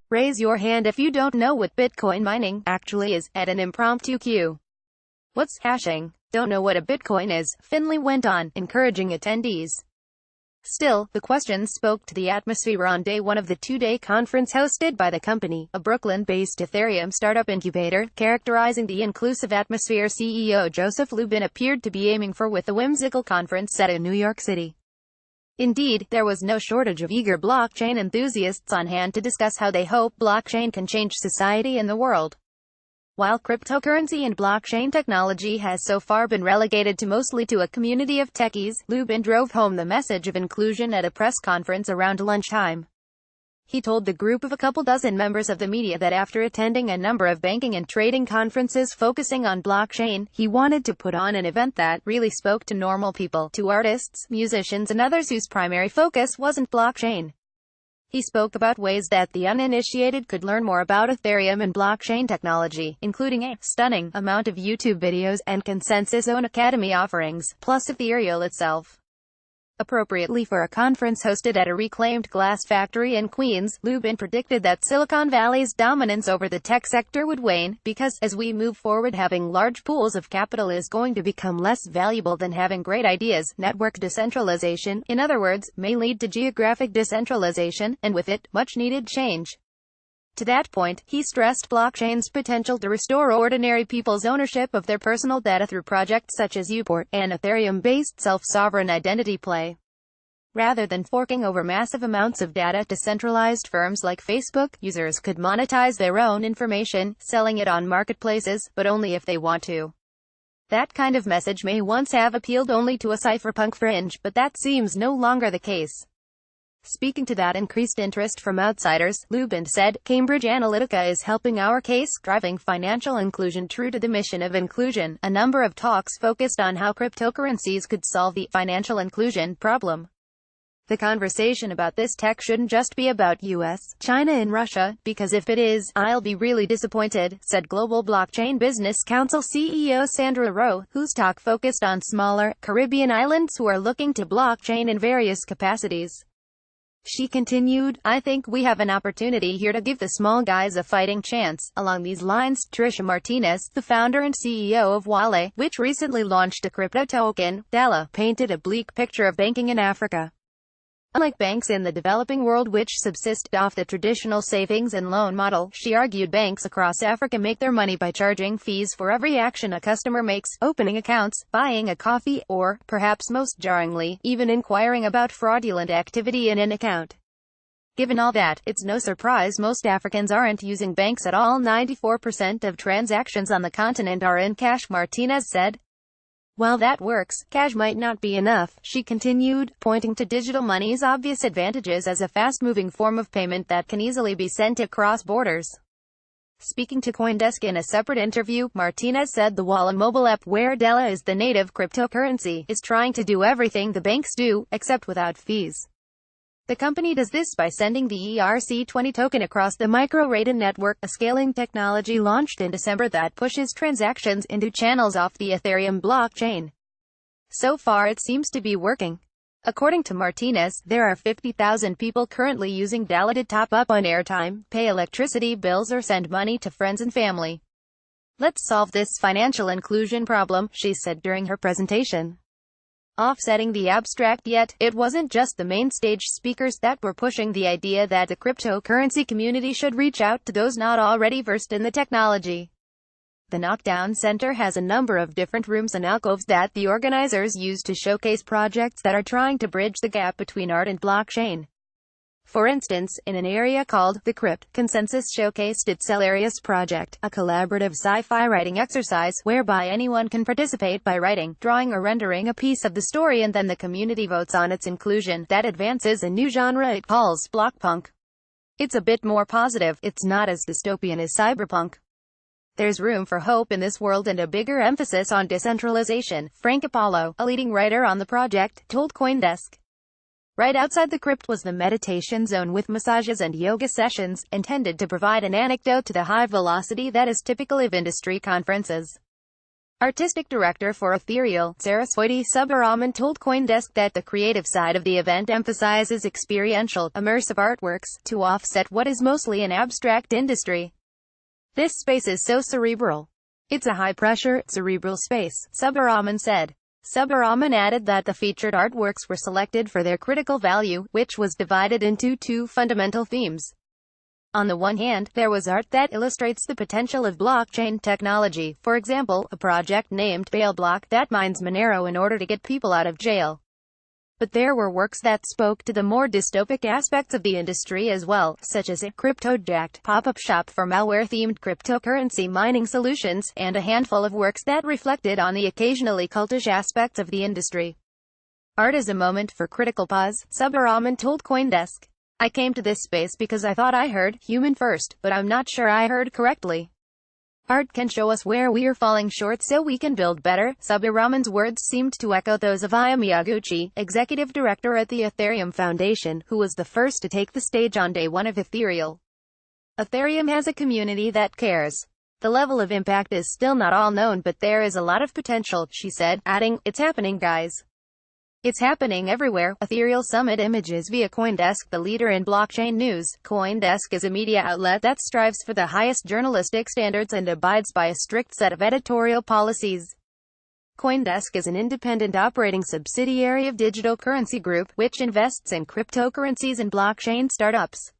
Raise your hand if you don't know what Bitcoin mining actually is, at an impromptu Q. What's hashing? Don't know what a Bitcoin is, Finley went on, encouraging attendees. Still, the questions spoke to the atmosphere on day one of the two-day conference hosted by the company, a Brooklyn-based Ethereum startup incubator. Characterizing the inclusive atmosphere, CEO Joseph Lubin appeared to be aiming for with the whimsical conference set in New York City. Indeed, there was no shortage of eager blockchain enthusiasts on hand to discuss how they hope blockchain can change society and the world. While cryptocurrency and blockchain technology has so far been relegated to mostly to a community of techies, Lubin drove home the message of inclusion at a press conference around lunchtime. He told the group of a couple dozen members of the media that after attending a number of banking and trading conferences focusing on blockchain, he wanted to put on an event that really spoke to normal people, to artists, musicians and others whose primary focus wasn't blockchain. He spoke about ways that the uninitiated could learn more about Ethereum and blockchain technology, including a stunning amount of YouTube videos and Consensus-owned Academy offerings, plus Ethereum itself. Appropriately for a conference hosted at a reclaimed glass factory in Queens, Lubin predicted that Silicon Valley's dominance over the tech sector would wane, because, as we move forward, having large pools of capital is going to become less valuable than having great ideas. Network decentralization, in other words, may lead to geographic decentralization, and with it, much-needed change. To that point, he stressed blockchain's potential to restore ordinary people's ownership of their personal data through projects such as Uport, an Ethereum-based self-sovereign identity play. Rather than forking over massive amounts of data to centralized firms like Facebook, users could monetize their own information, selling it on marketplaces, but only if they want to. That kind of message may once have appealed only to a cypherpunk fringe, but that seems no longer the case. Speaking to that increased interest from outsiders, Lubin said, Cambridge Analytica is helping our case, driving financial inclusion true to the mission of inclusion. A number of talks focused on how cryptocurrencies could solve the financial inclusion problem. The conversation about this tech shouldn't just be about US, China and Russia, because if it is, I'll be really disappointed, said Global Blockchain Business Council CEO Sandra Rowe, whose talk focused on smaller, Caribbean islands who are looking to blockchain in various capacities. She continued, I think we have an opportunity here to give the small guys a fighting chance. Along these lines, Tricia Martinez, the founder and CEO of Wale, which recently launched a crypto token, Dala, painted a bleak picture of banking in Africa. Unlike banks in the developing world which subsist off the traditional savings and loan model, she argued banks across Africa make their money by charging fees for every action a customer makes, opening accounts, buying a coffee, or, perhaps most jarringly, even inquiring about fraudulent activity in an account. Given all that, it's no surprise most Africans aren't using banks at all. 94% of transactions on the continent are in cash, Martinez said. While that works, cash might not be enough, she continued, pointing to digital money's obvious advantages as a fast-moving form of payment that can easily be sent across borders. Speaking to CoinDesk in a separate interview, Martinez said the Walla mobile app, where Dala is the native cryptocurrency, is trying to do everything the banks do, except without fees. The company does this by sending the ERC20 token across the micro-rated network, a scaling technology launched in December that pushes transactions into channels off the Ethereum blockchain. So far it seems to be working. According to Martinez, there are 50,000 people currently using Dala to top up on airtime, pay electricity bills or send money to friends and family. Let's solve this financial inclusion problem, she said during her presentation. Offsetting the abstract, yet, it wasn't just the main stage speakers that were pushing the idea that the cryptocurrency community should reach out to those not already versed in the technology. The Knockdown Center has a number of different rooms and alcoves that the organizers use to showcase projects that are trying to bridge the gap between art and blockchain. For instance, in an area called The Crypt, Consensus showcased its Celarius project, a collaborative sci-fi writing exercise whereby anyone can participate by writing, drawing or rendering a piece of the story and then the community votes on its inclusion. That advances a new genre it calls blockpunk. It's a bit more positive, it's not as dystopian as cyberpunk. There's room for hope in this world and a bigger emphasis on decentralization, Frank Apollo, a leading writer on the project, told CoinDesk. Right outside the crypt was the meditation zone with massages and yoga sessions, intended to provide an antidote to the high velocity that is typical of industry conferences. Artistic director for Ethereum, Saraswati Subbaraman told CoinDesk that the creative side of the event emphasizes experiential, immersive artworks, to offset what is mostly an abstract industry. This space is so cerebral. It's a high-pressure, cerebral space, Subbaraman said. Subbaraman added that the featured artworks were selected for their critical value, which was divided into two fundamental themes. On the one hand, there was art that illustrates the potential of blockchain technology, for example, a project named Bail Block that mines Monero in order to get people out of jail. But there were works that spoke to the more dystopic aspects of the industry as well, such as a crypto-jacked pop-up shop for malware-themed cryptocurrency mining solutions, and a handful of works that reflected on the occasionally cultish aspects of the industry. Art is a moment for critical pause, Subbaraman told CoinDesk. I came to this space because I thought I heard human first, but I'm not sure I heard correctly. Art can show us where we're falling short so we can build better. Subbaraman's words seemed to echo those of Aya Miyaguchi, executive director at the Ethereum Foundation, who was the first to take the stage on day one of Ethereum. Ethereum has a community that cares. The level of impact is still not all known, but there is a lot of potential, she said, adding, "It's happening, guys. It's happening everywhere." Ethereum Summit Images via CoinDesk. The leader in blockchain news, CoinDesk is a media outlet that strives for the highest journalistic standards and abides by a strict set of editorial policies. CoinDesk is an independent operating subsidiary of Digital Currency Group, which invests in cryptocurrencies and blockchain startups.